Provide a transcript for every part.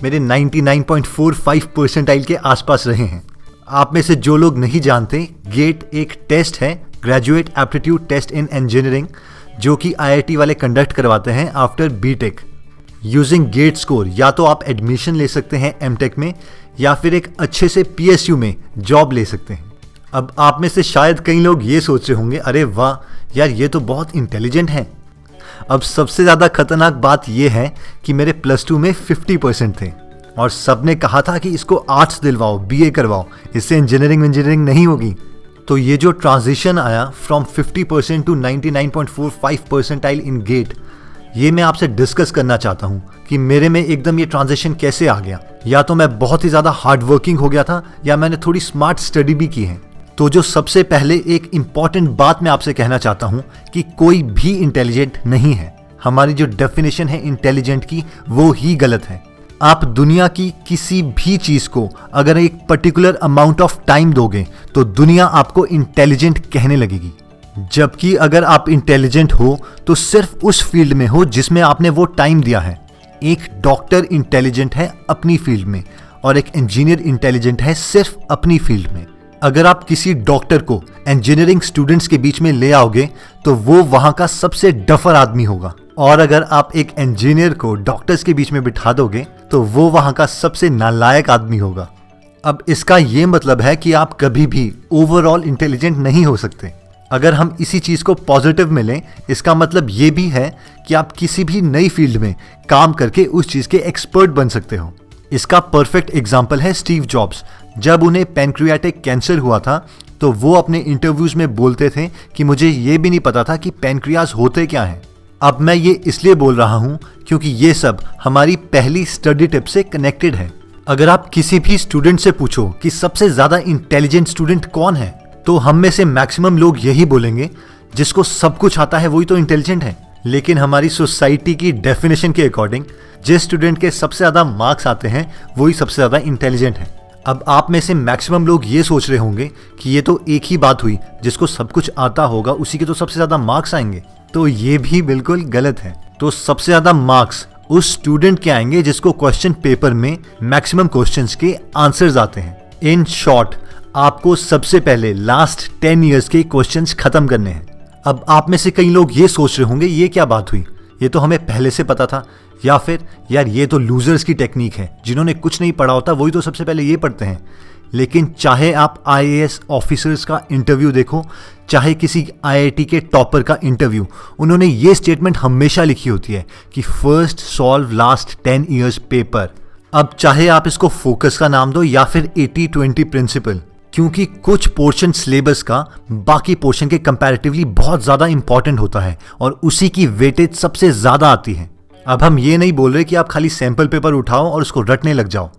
मेरे 99.45 परसेंटाइल के आसपास रहे हैं। आप में से जो लोग नहीं जानते, गेट एक टेस्ट है, graduate aptitude test in engineering, जो कि IIT वाले कंडक्ट करवाते हैं after BTech. Using GATE score या तो आप एडमिशन ले सकते हैं एमटेक में, या फिर एक अच्छे से PSU में जॉब ले सकते हैं। अब आप में से शायद कई लोग ये सोच रहे होंगे, अरे वाह यार, ये तो बहुत इंटेलिजेंट है। अब सबसे ज़्यादा खतरनाक बात यह है कि मेरे +2 में 50% थे और सबने कहा था कि इसको आर्ट्स दिलवाओ, BA करवाओ, इससे इंजीनियरिंग नहीं होगी। तो ये जो ट्रांजिशन आया from 50% to 99.45 percentile in GATE, ये मैं आपसे डिस्कस करना चाहता हूँ कि मेरे में एकदम ये ट्रांजिशन कैसे आ गया। या तो मैं बहुत ही ज़्यादा हार्ड वर्किंग हो गया था, या मैंने थोड़ी स्मार्ट स्टडी भी की है। तो जो सबसे पहले एक इम्पॉर्टेंट बात मैं आपसे कहना चाहता हूँ कि कोई भी इंटेलिजेंट नहीं है। हमारी जो डेफिनेशन है इंटेलिजेंट की, वो ही गलत है। आप दुनिया की किसी भी चीज़ को अगर एक पर्टिकुलर अमाउंट ऑफ टाइम दोगे तो दुनिया आपको इंटेलिजेंट कहने लगेगी। जबकि अगर आप इंटेलिजेंट हो तो सिर्फ उस फील्ड में हो जिसमें आपने वो टाइम दिया है। एक डॉक्टर इंटेलिजेंट है अपनी फील्ड में, और एक इंजीनियर इंटेलिजेंट है सिर्फ अपनी फील्ड में। अगर आप किसी डॉक्टर को इंजीनियरिंग स्टूडेंट्स के बीच में ले आओगे तो वो वहां का सबसे डफर आदमी होगा, और अगर आप एक इंजीनियर को डॉक्टर्स के बीच में बिठा दोगे तो वो वहां का सबसे नालायक आदमी होगा। अब इसका ये मतलब है कि आप कभी भी ओवरऑल इंटेलिजेंट नहीं हो सकते। अगर हम इसी चीज़ को पॉजिटिव में लें, इसका मतलब ये भी है कि आप किसी भी नई फील्ड में काम करके उस चीज़ के एक्सपर्ट बन सकते हो। इसका परफेक्ट एग्जाम्पल है स्टीव जॉब्स। जब उन्हें पैनक्रियाटिक कैंसर हुआ था तो वो अपने इंटरव्यूज में बोलते थे कि मुझे ये भी नहीं पता था कि पैनक्रियाज होते क्या हैं। अब मैं ये इसलिए बोल रहा हूँ क्योंकि ये सब हमारी पहली स्टडी टिप से कनेक्टेड है। अगर आप किसी भी स्टूडेंट से पूछो कि सबसे ज़्यादा इंटेलिजेंट स्टूडेंट कौन है, तो हम में से मैक्सिमम लोग यही बोलेंगे, जिसको सब कुछ आता है वही तो इंटेलिजेंट है। लेकिन हमारी सोसाइटी की डेफिनेशन के अकॉर्डिंग जिस स्टूडेंट के सबसे ज़्यादा मार्क्स आते हैं वही सबसे ज़्यादा इंटेलिजेंट है। अब आप में से मैक्सिमम लोग ये सोच रहे होंगे कि ये तो एक ही बात हुई, जिसको सब कुछ आता होगा उसी के तो सबसे ज़्यादा मार्क्स आएंगे। तो ये भी बिल्कुल गलत है। तो सबसे ज़्यादा मार्क्स उस स्टूडेंट के आएंगे जिसको क्वेश्चन पेपर में मैक्सिमम क्वेश्चंस के आंसर्स आते हैं। इन शॉर्ट, आपको सबसे पहले लास्ट 10 ईयर्स के क्वेश्चंस खत्म करने हैं। अब आप में से कई लोग ये सोच रहे होंगे, ये क्या बात हुई, ये तो हमें पहले से पता था, या फिर यार ये तो लूजर्स की टेक्निक है, जिन्होंने कुछ नहीं पढ़ा होता वही तो सबसे पहले ये पढ़ते हैं। लेकिन चाहे आप IAS ऑफिसर्स का इंटरव्यू देखो, चाहे किसी IIT के टॉपर का इंटरव्यू, उन्होंने ये स्टेटमेंट हमेशा लिखी होती है कि first solve last 10 years paper. अब चाहे आप इसको फोकस का नाम दो या फिर 80-20 प्रिंसिपल, क्योंकि कुछ पोर्शन सिलेबस का बाकी पोर्शन के कंपैरेटिवली बहुत ज़्यादा इंपॉर्टेंट होता है और उसी की वेटेज सबसे ज़्यादा आती है। अब हम ये नहीं बोल रहे कि आप खाली सैंपल पेपर उठाओ और उसको रटने लग जाओ।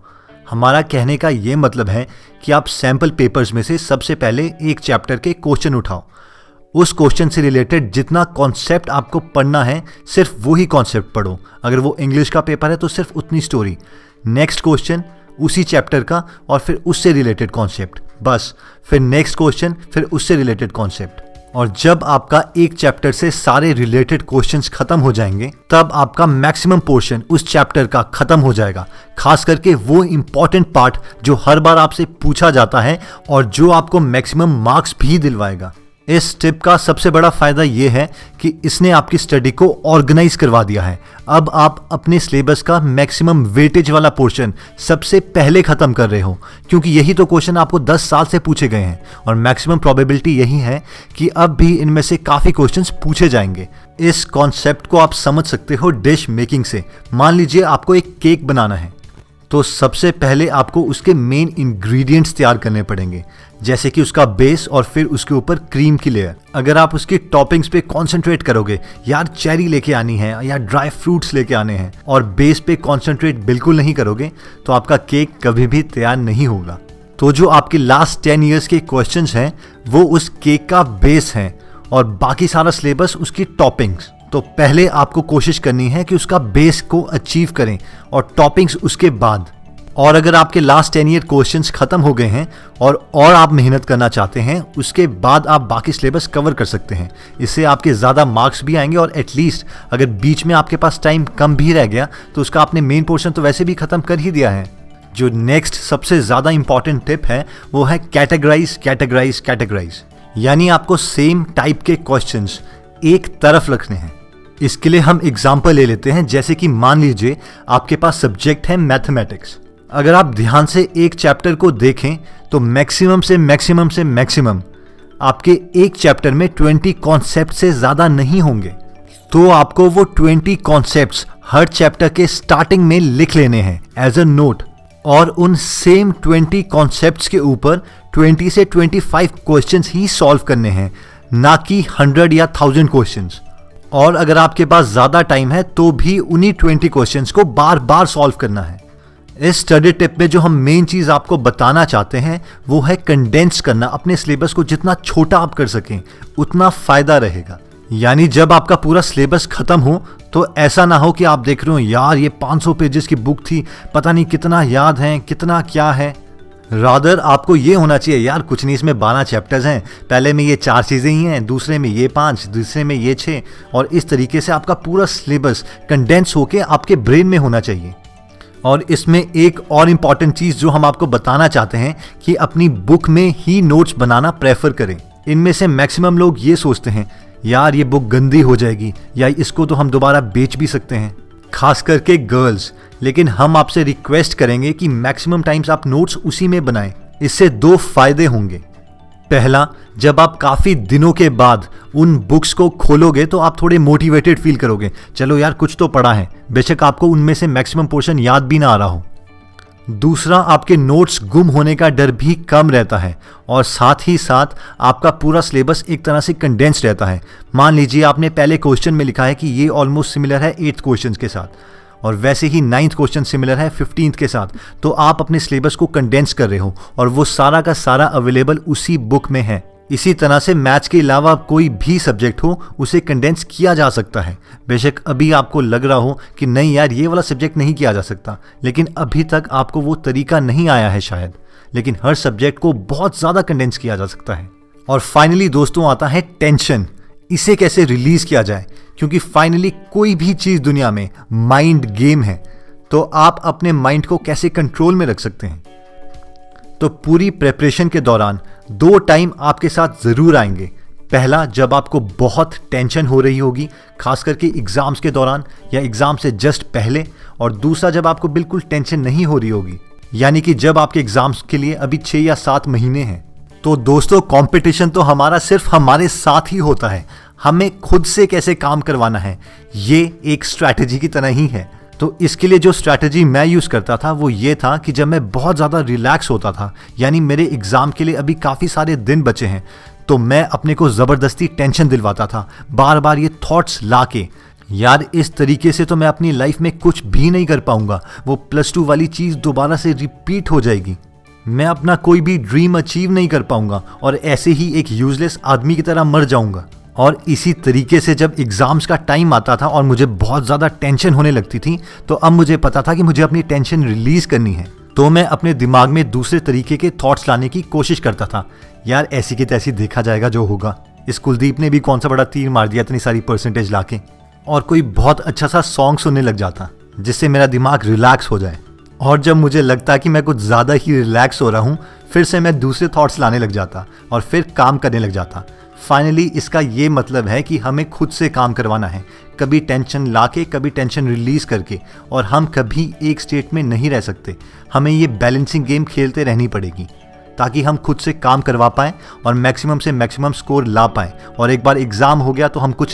हमारा कहने का ये मतलब है कि आप सैंपल पेपर्स में से सबसे पहले एक चैप्टर के क्वेश्चन उठाओ। उस क्वेश्चन से रिलेटेड जितना कॉन्सेप्ट आपको पढ़ना है सिर्फ वही कॉन्सेप्ट पढ़ो। अगर वो इंग्लिश का पेपर है तो सिर्फ उतनी स्टोरी, नेक्स्ट क्वेश्चन उसी चैप्टर का और फिर उससे रिलेटेड कॉन्सेप्ट, बस। फिर नेक्स्ट क्वेश्चन, फिर उससे रिलेटेड कॉन्सेप्ट। और जब आपका एक चैप्टर से सारे रिलेटेड क्वेश्चंस खत्म हो जाएंगे, तब आपका मैक्सिमम पोर्शन उस चैप्टर का खत्म हो जाएगा। खास करके वो इंपॉर्टेंट पार्ट जो हर बार आपसे पूछा जाता है और जो आपको मैक्सिमम मार्क्स भी दिलवाएगा। इस टिप का सबसे बड़ा फायदा ये है कि इसने आपकी स्टडी को ऑर्गेनाइज करवा दिया है। अब आप अपने सिलेबस का मैक्सिमम वेटेज वाला पोर्शन सबसे पहले खत्म कर रहे हो, क्योंकि यही तो क्वेश्चन आपको 10 साल से पूछे गए हैं और मैक्सिमम प्रोबेबिलिटी यही है कि अब भी इनमें से काफ़ी क्वेश्चंस पूछे जाएंगे। इस कॉन्सेप्ट को आप समझ सकते हो डिश मेकिंग से। मान लीजिए आपको एक केक बनाना है, तो सबसे पहले आपको उसके मेन इंग्रेडिएंट्स तैयार करने पड़ेंगे, जैसे कि उसका बेस और फिर उसके ऊपर क्रीम की लेयर। अगर आप उसकी टॉपिंग्स पे कंसंट्रेट करोगे, यार चेरी लेके आनी है या ड्राई फ्रूट्स लेके आने हैं, और बेस पे कंसंट्रेट बिल्कुल नहीं करोगे, तो आपका केक कभी भी तैयार नहीं होगा। तो जो आपके लास्ट 10 ईयर्स के क्वेश्चंस हैं वो उस केक का बेस है और बाकी सारा सिलेबस उसकी टॉपिंग्स। तो पहले आपको कोशिश करनी है कि उसका बेस को अचीव करें और टॉपिंग्स उसके बाद। और अगर आपके लास्ट 10 ईयर क्वेश्चंस खत्म हो गए हैं और आप मेहनत करना चाहते हैं, उसके बाद आप बाकी सिलेबस कवर कर सकते हैं। इससे आपके ज़्यादा मार्क्स भी आएंगे और एटलीस्ट अगर बीच में आपके पास टाइम कम भी रह गया तो उसका आपने मेन पोर्शन तो वैसे भी खत्म कर ही दिया है। जो नेक्स्ट सबसे ज़्यादा इंपॉर्टेंट टिप है वो है कैटेगराइज। यानी आपको सेम टाइप के क्वेश्चंस एक तरफ रखने हैं। इसके लिए हम एग्जाम्पल ले लेते हैं, जैसे कि मान लीजिए आपके पास सब्जेक्ट है मैथमेटिक्स। अगर आप ध्यान से एक चैप्टर को देखें तो मैक्सिमम से मैक्सिमम आपके एक चैप्टर में 20 कॉन्सेप्ट से ज़्यादा नहीं होंगे। तो आपको वो 20 कॉन्सेप्ट्स हर चैप्टर के स्टार्टिंग में लिख लेने हैं एज अ नोट, और उन सेम 20 कॉन्सेप्ट्स के ऊपर 20 से 25 क्वेश्चंस ही सॉल्व करने हैं, ना कि 100 या 1000 क्वेश्चंस। और अगर आपके पास ज़्यादा टाइम है तो भी उन्हीं 20 क्वेश्चंस को बार बार सॉल्व करना है। इस स्टडी टिप में जो हम मेन चीज़ आपको बताना चाहते हैं वो है कंडेंस करना। अपने सिलेबस को जितना छोटा आप कर सकें उतना फ़ायदा रहेगा। यानी जब आपका पूरा सिलेबस खत्म हो तो ऐसा ना हो कि आप देख रहे हो यार ये 500 पेजेस की बुक थी, पता नहीं कितना याद है, कितना क्या है। रादर आपको ये होना चाहिए यार कुछ नहीं, इसमें 12 चैप्टर्स हैं, पहले में ये 4 चीज़ें ही हैं, दूसरे में ये 5, दूसरे में ये 6, और इस तरीके से आपका पूरा सिलेबस कंडेंस होके आपके ब्रेन में होना चाहिए। और इसमें एक और इम्पॉर्टेंट चीज़ जो हम आपको बताना चाहते हैं कि अपनी बुक में ही नोट्स बनाना प्रेफर करें। इनमें से मैक्सिमम लोग ये सोचते हैं यार ये बुक गंदी हो जाएगी या इसको तो हम दोबारा बेच भी सकते हैं, खास करके गर्ल्स। लेकिन हम आपसे रिक्वेस्ट करेंगे कि मैक्सिमम टाइम्स आप नोट्स उसी में बनाएं। इससे 2 फायदे होंगे। पहला, जब आप काफ़ी दिनों के बाद उन बुक्स को खोलोगे तो आप थोड़े मोटिवेटेड फील करोगे, चलो यार कुछ तो पढ़ा है, बेशक आपको उनमें से मैक्सिमम पोर्शन याद भी ना आ रहा हो। दूसरा, आपके नोट्स गुम होने का डर भी कम रहता है और साथ ही साथ आपका पूरा सिलेबस एक तरह से कंडेंस्ड रहता है। मान लीजिए आपने पहले क्वेश्चन में लिखा है कि ये ऑलमोस्ट सिमिलर है 8th क्वेश्चन के साथ, और वैसे ही 9th क्वेश्चन सिमिलर है 15th के साथ, तो आप अपने सिलेबस को कंडेंस कर रहे हो और वो सारा का सारा अवेलेबल उसी बुक में है। इसी तरह से मैथ्स के अलावा कोई भी सब्जेक्ट हो उसे कंडेंस किया जा सकता है। बेशक अभी आपको लग रहा हो कि नहीं यार ये वाला सब्जेक्ट नहीं किया जा सकता, लेकिन अभी तक आपको वो तरीका नहीं आया है शायद, लेकिन हर सब्जेक्ट को बहुत ज़्यादा कंडेंस किया जा सकता है। और फाइनली दोस्तों आता है टेंशन। इसे कैसे रिलीज किया जाए, क्योंकि फाइनली कोई भी चीज़ दुनिया में माइंड गेम है, तो आप अपने माइंड को कैसे कंट्रोल में रख सकते हैं। तो पूरी प्रेपरेशन के दौरान 2 टाइम आपके साथ ज़रूर आएंगे। पहला, जब आपको बहुत टेंशन हो रही होगी, खास करके एग्ज़ाम्स के दौरान या एग्ज़ाम से जस्ट पहले, और दूसरा जब आपको बिल्कुल टेंशन नहीं हो रही होगी, यानी कि जब आपके एग्ज़ाम्स के लिए अभी 6 या 7 महीने हैं। तो दोस्तों कंपटीशन तो हमारा सिर्फ हमारे साथ ही होता है, हमें खुद से कैसे काम करवाना है ये एक स्ट्रैटेजी की तरह ही है। तो इसके लिए जो स्ट्रैटेजी मैं यूज़ करता था वो ये था कि जब मैं बहुत ज़्यादा रिलैक्स होता था, यानी मेरे एग्ज़ाम के लिए अभी काफ़ी सारे दिन बचे हैं, तो मैं अपने को ज़बरदस्ती टेंशन दिलवाता था, बार बार ये थॉट्स ला के, यार इस तरीके से तो मैं अपनी लाइफ में कुछ भी नहीं कर पाऊंगा, वो +2 वाली चीज़ दोबारा से रिपीट हो जाएगी, मैं अपना कोई भी ड्रीम अचीव नहीं कर पाऊंगा और ऐसे ही एक यूजलेस आदमी की तरह मर जाऊंगा। और इसी तरीके से जब एग्ज़ाम्स का टाइम आता था और मुझे बहुत ज़्यादा टेंशन होने लगती थी, तो अब मुझे पता था कि मुझे अपनी टेंशन रिलीज़ करनी है। तो मैं अपने दिमाग में दूसरे तरीके के थॉट्स लाने की कोशिश करता था। यार ऐसी की तैसी देखा जाएगा जो होगा, इस कुलदीप ने भी कौन सा बड़ा तीर मार दिया इतनी सारी परसेंटेज लाके, और कोई बहुत अच्छा सा सॉन्ग सुनने लग जाता जिससे मेरा दिमाग रिलैक्स हो जाए। और जब मुझे लगता कि मैं कुछ ज़्यादा ही रिलैक्स हो रहा हूँ, फिर से मैं दूसरे थॉट्स लाने लग जाता और फिर काम करने लग जाता। फाइनली इसका ये मतलब है कि हमें खुद से काम करवाना है, कभी टेंशन लाके कभी टेंशन रिलीज़ करके, और हम कभी एक स्टेट में नहीं रह सकते। हमें ये बैलेंसिंग गेम खेलते रहनी पड़ेगी ताकि हम खुद से काम करवा पाएँ और मैक्सिमम से मैक्सिमम स्कोर ला पाएँ। और एक बार एग्ज़ाम हो गया तो हम कुछ